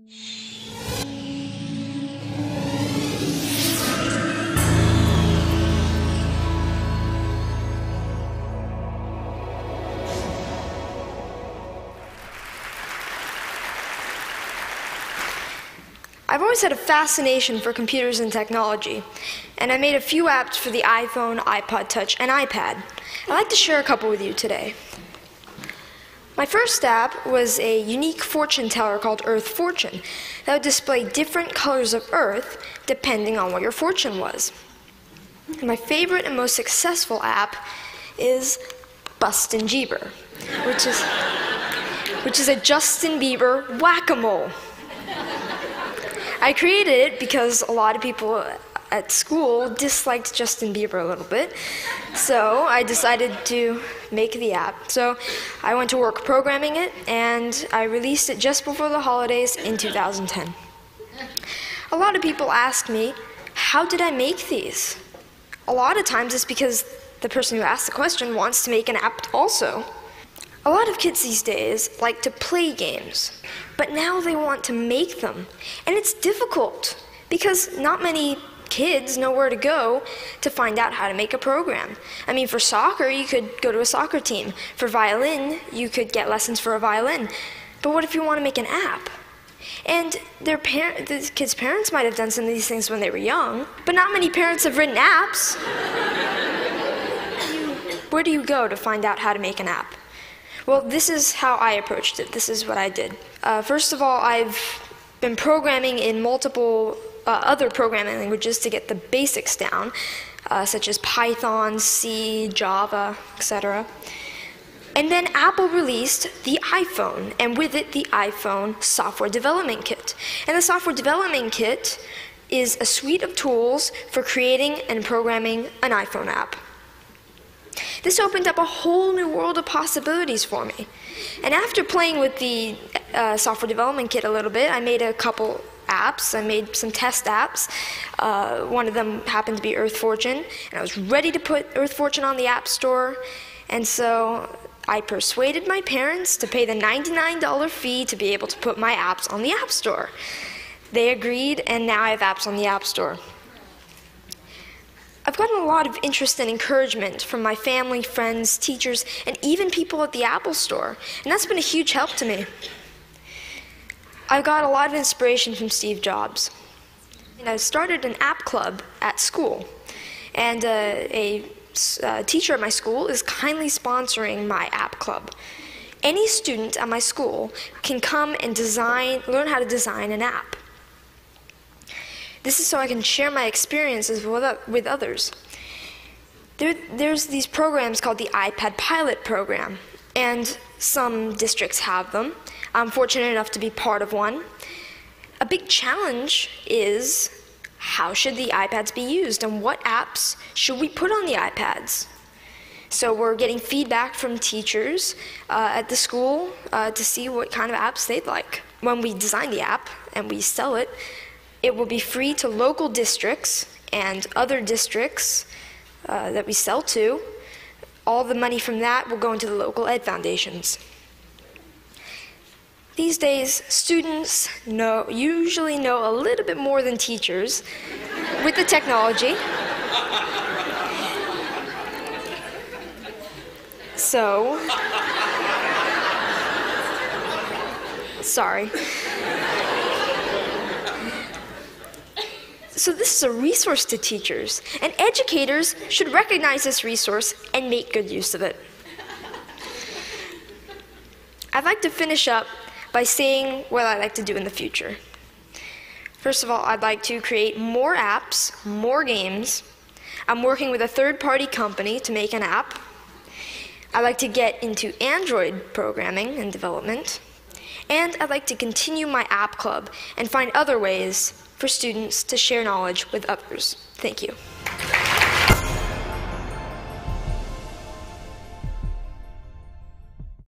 I've always had a fascination for computers and technology, and I made a few apps for the iPhone, iPod Touch, and iPad. I'd like to share a couple with you today. My first app was a unique fortune teller called Earth Fortune that would display different colors of Earth depending on what your fortune was. And my favorite and most successful app is Bustin' Jeeber, which is a Justin Bieber whack-a-mole. I created it because a lot of people at school disliked Justin Bieber a little bit, so I decided to make the app. So I went to work programming it, and I released it just before the holidays in 2010. A lot of people ask me, how did I make these? A lot of times it's because the person who asked the question wants to make an app also. A lot of kids these days like to play games, but now they want to make them. And it's difficult because not many kids know where to go to find out how to make a program. I mean, for soccer, you could go to a soccer team. For violin, you could get lessons for a violin. But what if you want to make an app? And the kids' parents might have done some of these things when they were young, but not many parents have written apps. Where do you go to find out how to make an app? Well, this is how I approached it. This is what I did. First of all, I've been programming in multiple other programming languages to get the basics down, such as Python, C, Java, etc. And then Apple released the iPhone, and with it, the iPhone Software Development Kit. And the Software Development Kit is a suite of tools for creating and programming an iPhone app. This opened up a whole new world of possibilities for me. And after playing with the Software Development Kit a little bit, I made a couple apps. I made some test apps. One of them happened to be Earth Fortune, and I was ready to put Earth Fortune on the App Store. And so I persuaded my parents to pay the $99 fee to be able to put my apps on the App Store. They agreed, and now I have apps on the App Store. I've gotten a lot of interest and encouragement from my family, friends, teachers, and even people at the Apple Store, and that's been a huge help to me. I got a lot of inspiration from Steve Jobs. And I started an app club at school, and a teacher at my school is kindly sponsoring my app club. Any student at my school can come and learn how to design an app. This is so I can share my experiences with others. There's these programs called the iPad Pilot Program, and some districts have them. I'm fortunate enough to be part of one. A big challenge is, how should the iPads be used, and what apps should we put on the iPads? So we're getting feedback from teachers at the school to see what kind of apps they'd like. When we design the app and we sell it, it will be free to local districts and other districts that we sell to. All the money from that will go into the local ed foundations. These days, students usually know a little bit more than teachers with the technology. So, sorry. So this is a resource to teachers, and educators should recognize this resource and make good use of it. I'd like to finish up by saying what I'd like to do in the future. First of all, I'd like to create more apps, more games. I'm working with a third-party company to make an app. I'd like to get into Android programming and development. And I'd like to continue my app club and find other ways for students to share knowledge with others. Thank you.